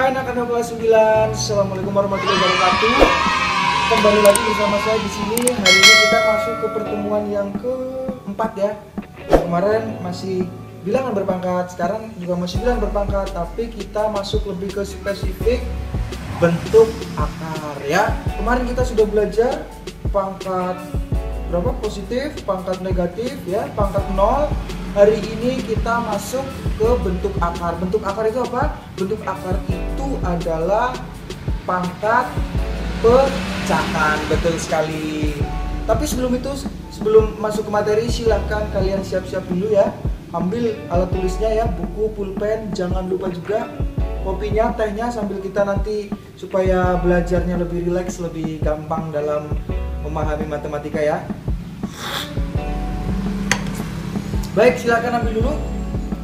Hai anak-anak kelas 9, Assalamualaikum warahmatullahi wabarakatuh. Kembali lagi bersama saya di sini. Hari ini kita masuk ke pertemuan yang keempat ya. Kemarin masih bilangan berpangkat, sekarang juga masih bilangan berpangkat, tapi kita masuk lebih ke spesifik bentuk akar ya. Kemarin kita sudah belajar pangkat berapa, positif, pangkat negatif ya, pangkat 0. Hari ini kita masuk ke bentuk akar. Bentuk akar itu apa? Bentuk akar itu adalah pangkat pecahan. Betul sekali. Tapi sebelum itu, sebelum masuk ke materi, silahkan kalian siap-siap dulu ya. Ambil alat tulisnya ya, buku, pulpen, jangan lupa juga kopinya, tehnya, sambil kita nanti supaya belajarnya lebih rileks, lebih gampang dalam memahami matematika ya. Baik, silakan ambil dulu.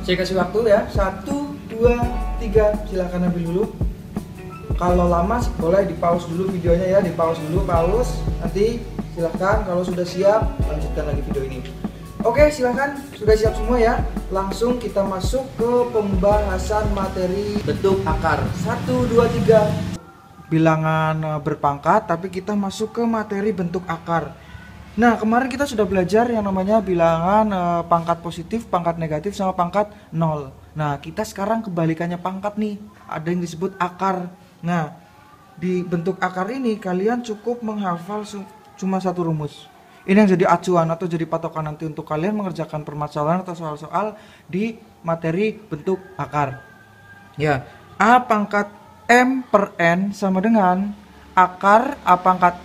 Saya kasih waktu ya. 1, 2, 3. Silakan ambil dulu. Kalau lama boleh di pause dulu videonya ya, di pause dulu, pause. Nanti silakan kalau sudah siap lanjutkan lagi video ini. Oke, silakan. Sudah siap semua ya. Langsung kita masuk ke pembahasan materi bentuk akar. 1, 2, 3. Bilangan berpangkat, tapi kita masuk ke materi bentuk akar. Nah, kemarin kita sudah belajar yang namanya bilangan pangkat positif, pangkat negatif, sama pangkat 0. Nah, kita sekarang kebalikannya pangkat nih. Ada yang disebut akar. Nah, di bentuk akar ini kalian cukup menghafal cuma satu rumus. Ini yang jadi acuan atau jadi patokan nanti untuk kalian mengerjakan permasalahan atau soal-soal di materi bentuk akar. Ya, A pangkat M per N sama dengan akar A pangkat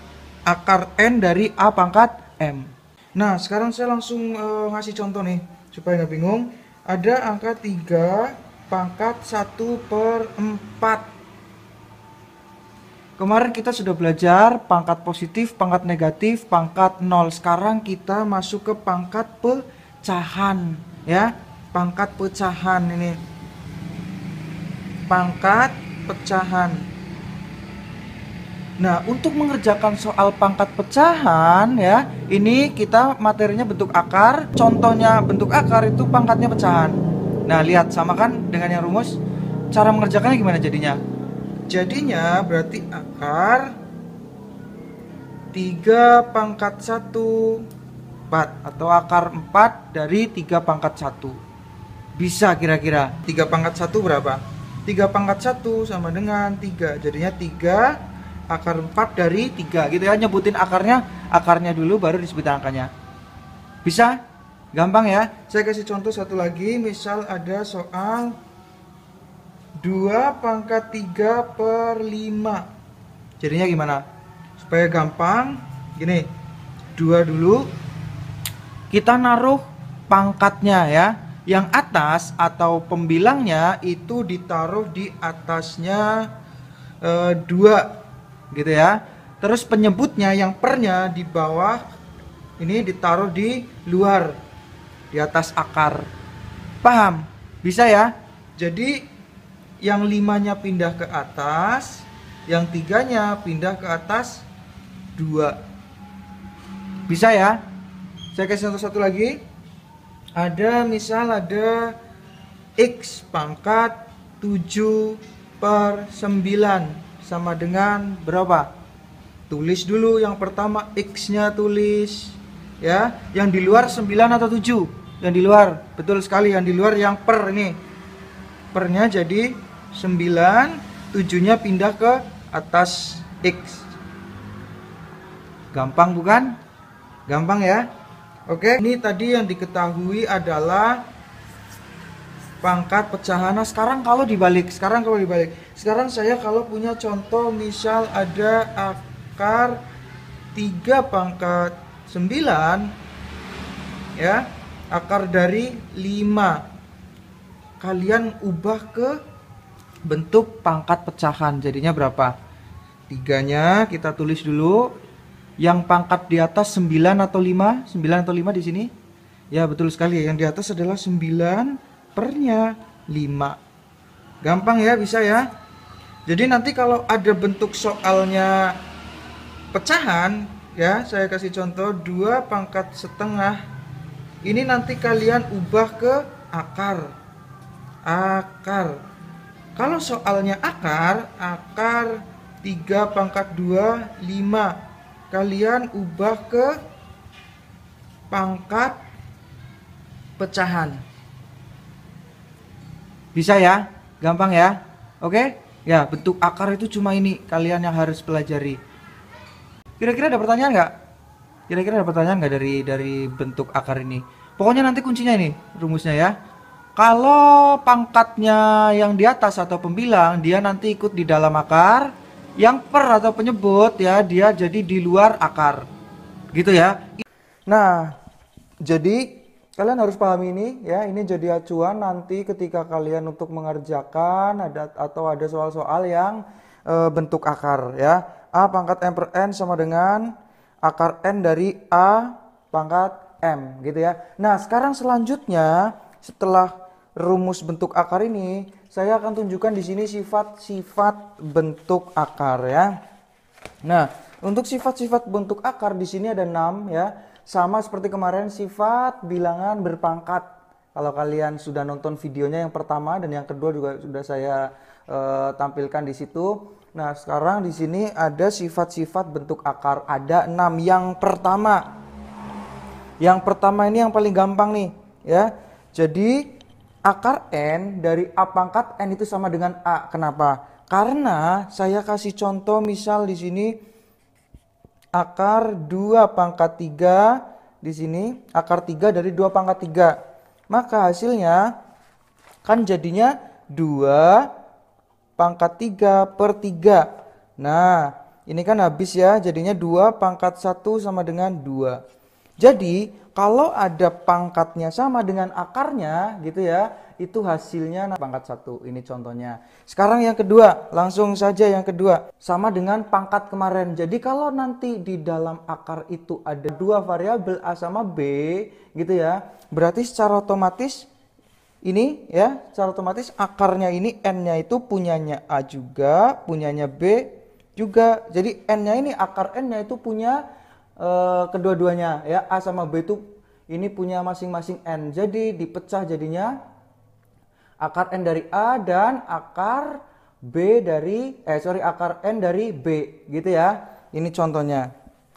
akar N dari A pangkat M. Nah, sekarang saya langsung ngasih contoh nih supaya nggak bingung. Ada angka 3 pangkat 1 per 4. Kemarin kita sudah belajar pangkat positif, pangkat negatif, pangkat 0. Sekarang kita masuk ke pangkat pecahan ya. Pangkat pecahan ini. Pangkat pecahan. Nah, untuk mengerjakan soal pangkat pecahan ya, ini kita materinya bentuk akar. Contohnya bentuk akar itu pangkatnya pecahan. Nah, lihat sama kan dengan yang rumus. Cara mengerjakannya gimana jadinya? Jadinya berarti akar 3 pangkat 1 4 atau akar 4 dari 3 pangkat 1. Bisa kira-kira 3 pangkat 1 berapa? 3 pangkat 1 sama dengan 3. Jadinya 3 akar 4 dari 3 gitu ya. Nyebutin akarnya dulu baru disebutin angkanya. Bisa? Gampang ya. Saya kasih contoh satu lagi. Misal ada soal 2 pangkat 3 per 5. Jadinya gimana? Supaya gampang gini, 2 dulu. Kita naruh pangkatnya ya. Yang atas atau pembilangnya itu ditaruh di atasnya 2 gitu ya. Terus penyebutnya yang pernya di bawah ini ditaruh di luar, di atas akar. Paham? Bisa ya? Jadi yang 5-nya pindah ke atas, yang 3-nya pindah ke atas 2. Bisa ya? Saya kasih contoh satu lagi. Ada misal ada X pangkat 7 per 9 sama dengan berapa? Tulis dulu yang pertama, X-nya tulis ya. Yang di luar 9 atau 7? Yang di luar, betul sekali, yang di luar yang per ini. Pernya jadi 9, 7-nya pindah ke atas X. Gampang bukan? Gampang ya? Oke, ini tadi yang diketahui adalah pangkat pecahan. Nah, sekarang kalau dibalik. Sekarang saya kalau punya contoh misal ada akar 3 pangkat 9 ya, akar dari 5. Kalian ubah ke bentuk pangkat pecahan. Jadinya berapa? 3-nya kita tulis dulu. Yang pangkat di atas 9 atau 5? 9 atau 5 di sini? Ya, betul sekali. Yang di atas adalah 9 pernya 5. Gampang ya, bisa ya. Jadi nanti kalau ada bentuk soalnya pecahan ya, saya kasih contoh 2 pangkat setengah. Ini nanti kalian ubah ke akar. Kalau soalnya akar 3 pangkat 2, 5. Kalian ubah ke pangkat pecahan. Bisa ya? Gampang ya? Oke? Ya, bentuk akar itu cuma ini. Kalian yang harus pelajari. Kira-kira ada pertanyaan nggak? Kira-kira ada pertanyaan nggak dari bentuk akar ini? Pokoknya nanti kuncinya ini, rumusnya ya. Kalau pangkatnya yang di atas atau pembilang, dia nanti ikut di dalam akar. Yang per atau penyebut ya, dia jadi di luar akar. Gitu ya. Nah, jadi kalian harus pahami ini ya. Ini jadi acuan nanti ketika kalian untuk mengerjakan atau ada soal-soal yang bentuk akar ya. A pangkat M per N sama dengan akar N dari A pangkat M gitu ya. Nah, sekarang selanjutnya setelah rumus bentuk akar ini, saya akan tunjukkan di sini sifat-sifat bentuk akar ya. Nah, untuk sifat-sifat bentuk akar di sini ada 6 ya. Sama seperti kemarin sifat bilangan berpangkat. Kalau kalian sudah nonton videonya yang pertama dan yang kedua juga sudah saya tampilkan di situ. Nah, sekarang di sini ada sifat-sifat bentuk akar, ada 6. Yang pertama ini yang paling gampang nih ya. Jadi akar N dari A pangkat N itu sama dengan A. Kenapa? Karena saya kasih contoh misal di sini akar 2 pangkat 3 di sini akar 3 dari 2 pangkat 3. Maka hasilnya kan jadinya 2 pangkat 3 per 3. Nah, ini kan habis ya, jadinya 2 pangkat 1 sama dengan 2. Jadi, kalau ada pangkatnya sama dengan akarnya gitu ya, itu hasilnya pangkat 1. Ini contohnya. Sekarang yang kedua, langsung saja yang kedua. Sama dengan pangkat kemarin. Jadi kalau nanti di dalam akar itu ada 2 variabel A sama B gitu ya, berarti secara otomatis ini ya, secara otomatis akarnya ini N-nya itu punyanya A juga, punyanya B juga. Jadi N-nya ini, akar N-nya itu punya kedua-duanya ya, A sama B itu ini punya masing-masing N. Jadi dipecah jadinya akar N dari A dan akar B dari akar N dari B gitu ya. Ini contohnya.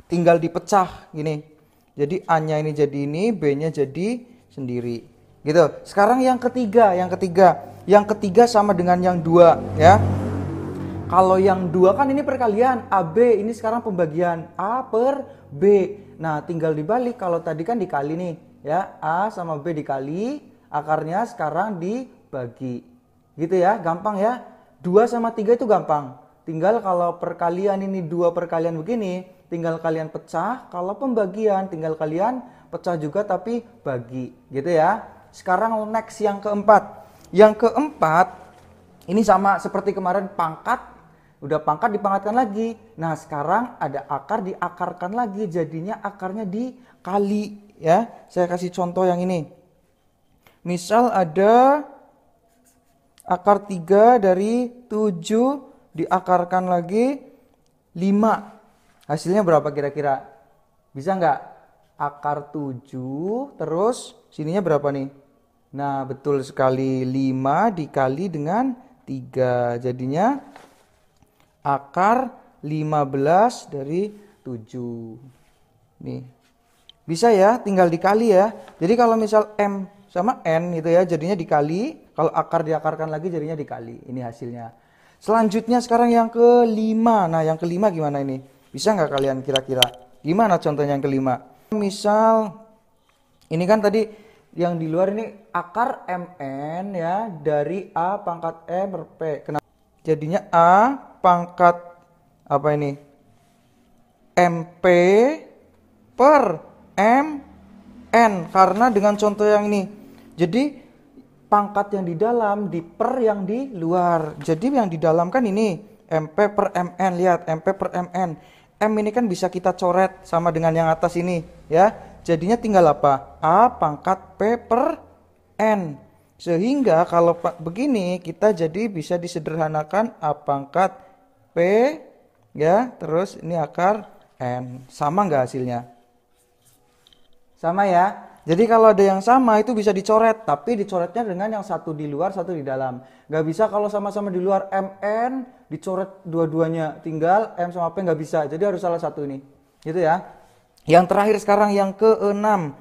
Tinggal dipecah gini. Jadi A-nya ini jadi ini, B-nya jadi sendiri. Gitu. Sekarang yang ketiga. Yang ketiga sama dengan yang dua ya. Kalau yang dua kan ini perkalian, AB ini sekarang pembagian A per B. Nah, tinggal dibalik. Kalau tadi kan dikali nih, ya. A sama B dikali, akarnya sekarang dibagi. Gitu ya, gampang ya. 2 sama 3 itu gampang. Tinggal kalau perkalian ini 2 perkalian begini, tinggal kalian pecah. Kalau pembagian tinggal kalian pecah juga tapi bagi. Gitu ya. Sekarang next yang keempat. Yang keempat, ini sama seperti kemarin pangkat. Udah pangkat dipangkatkan lagi. Nah, sekarang ada akar diakarkan lagi, jadinya akarnya dikali ya. Saya kasih contoh yang ini. Misal ada akar 3 dari 7 diakarkan lagi 5. Hasilnya berapa kira-kira? Bisa nggak? Akar 7 terus sininya berapa nih? Nah, betul sekali, 5 dikali dengan 3. Jadinya akar 15 dari 7. Nih. Bisa ya, tinggal dikali ya. Jadi kalau misal M sama N gitu ya, jadinya dikali. Kalau akar diakarkan lagi jadinya dikali. Ini hasilnya. Selanjutnya sekarang yang kelima. Nah, yang kelima gimana ini? Bisa nggak kalian kira-kira? Gimana contohnya yang kelima? Misal, ini kan tadi yang di luar ini akar MN ya, dari A pangkat E per P. Kenapa? Jadinya A pangkat apa ini? MP per MN. Karena dengan contoh yang ini. Jadi pangkat yang di dalam diper yang di luar. Jadi yang di dalam kan ini MP per MN. Lihat, MP per MN. M ini kan bisa kita coret sama dengan yang atas ini ya. Jadinya tinggal apa? A pangkat P per N. Sehingga kalau begini kita jadi bisa disederhanakan A pangkat P ya, terus ini akar N. Sama nggak hasilnya? Sama ya. Jadi kalau ada yang sama itu bisa dicoret, tapi dicoretnya dengan yang satu di luar, satu di dalam. Nggak bisa kalau sama-sama di luar MN dicoret dua-duanya, tinggal M sama P nggak bisa. Jadi harus salah satu ini, gitu ya. Yang terakhir sekarang yang keenam.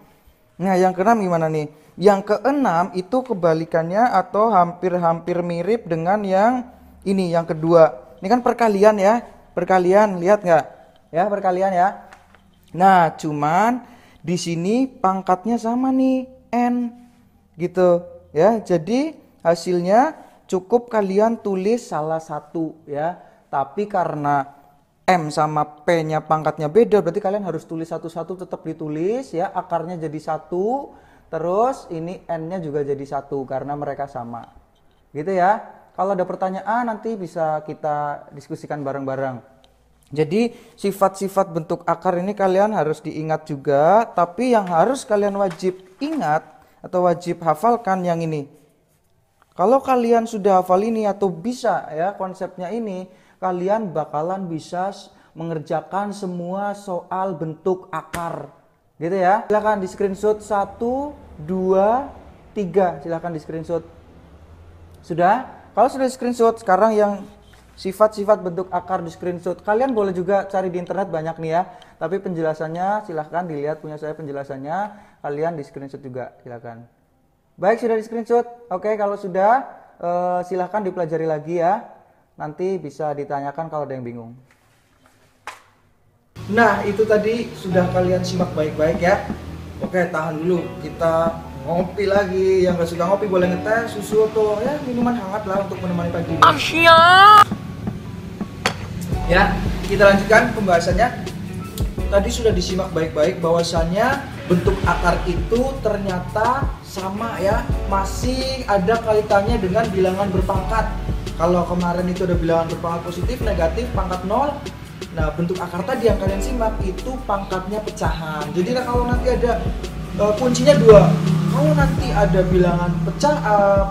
Nah yang keenam gimana nih? Yang keenam itu kebalikannya atau hampir-hampir mirip dengan yang ini, yang kedua. Ini kan perkalian ya, perkalian, lihat nggak? Ya perkalian ya. Nah cuman di sini pangkatnya sama nih, N gitu ya. Jadi hasilnya cukup kalian tulis salah satu ya. Tapi karena M sama P-nya pangkatnya beda, berarti kalian harus tulis satu-satu, tetap ditulis ya. Akarnya jadi satu, terus ini N-nya juga jadi satu karena mereka sama. Gitu ya. Kalau ada pertanyaan nanti bisa kita diskusikan bareng-bareng. Jadi sifat-sifat bentuk akar ini kalian harus diingat juga, tapi yang harus kalian wajib ingat atau wajib hafalkan yang ini. Kalau kalian sudah hafal ini atau bisa ya konsepnya ini, kalian bakalan bisa mengerjakan semua soal bentuk akar. Gitu ya. Silakan di screenshot 1, 2, 3. Silakan di screenshot. Sudah? Kalau sudah di screenshot, sekarang yang sifat-sifat bentuk akar di screenshot. Kalian boleh juga cari di internet banyak nih ya. Tapi penjelasannya silahkan dilihat, punya saya penjelasannya. Kalian di screenshot juga silahkan. Baik, sudah di screenshot. Oke, kalau sudah silahkan dipelajari lagi ya. Nanti bisa ditanyakan kalau ada yang bingung. Nah, itu tadi sudah kalian simak baik-baik ya. Oke, tahan dulu. Kita ngopi lagi. Yang gak suka ngopi boleh ngeteh, susu atau ya minuman hangat lah untuk menemani pagi ini. Ya, kita lanjutkan pembahasannya. Tadi sudah disimak baik-baik bahwasannya bentuk akar itu ternyata sama ya, masih ada kaitannya dengan bilangan berpangkat. Kalau kemarin itu ada bilangan berpangkat positif, negatif, pangkat 0. Nah, bentuk akar tadi yang kalian simak itu pangkatnya pecahan. Jadi kalau nanti ada kuncinya 2. Kalau nanti ada bilangan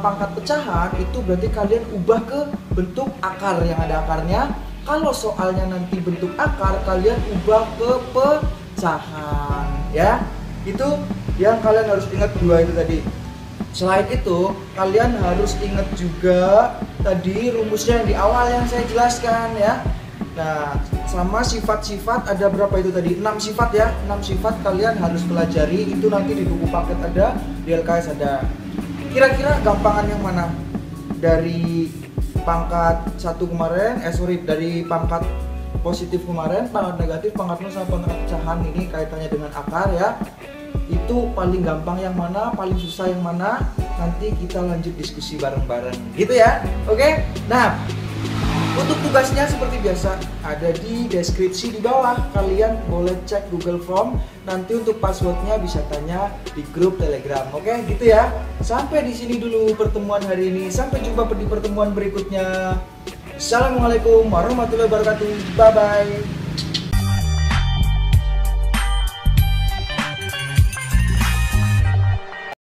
pangkat pecahan, itu berarti kalian ubah ke bentuk akar yang ada akarnya. Kalau soalnya nanti bentuk akar, kalian ubah ke pecahan ya. Itu yang kalian harus ingat 2 itu tadi. Selain itu, kalian harus ingat juga tadi rumusnya yang di awal yang saya jelaskan ya. Nah, sama sifat-sifat ada berapa itu tadi? 6 sifat ya. 6 sifat kalian harus pelajari. Itu nanti di buku paket ada, di LKS ada. Kira-kira gampangan yang mana? Dari pangkat 1 kemarin, dari pangkat positif kemarin, pangkat negatif, pangkat 0 sama pangkat pecahan ini kaitannya dengan akar ya. Itu paling gampang yang mana, paling susah yang mana, nanti kita lanjut diskusi bareng-bareng gitu ya. Oke? Nah, untuk tugasnya seperti biasa ada di deskripsi di bawah. Kalian boleh cek Google Form. Nanti untuk passwordnya bisa tanya di grup Telegram. Oke, gitu ya. Sampai di sini dulu pertemuan hari ini. Sampai jumpa di pertemuan berikutnya. Assalamualaikum warahmatullahi wabarakatuh. Bye bye.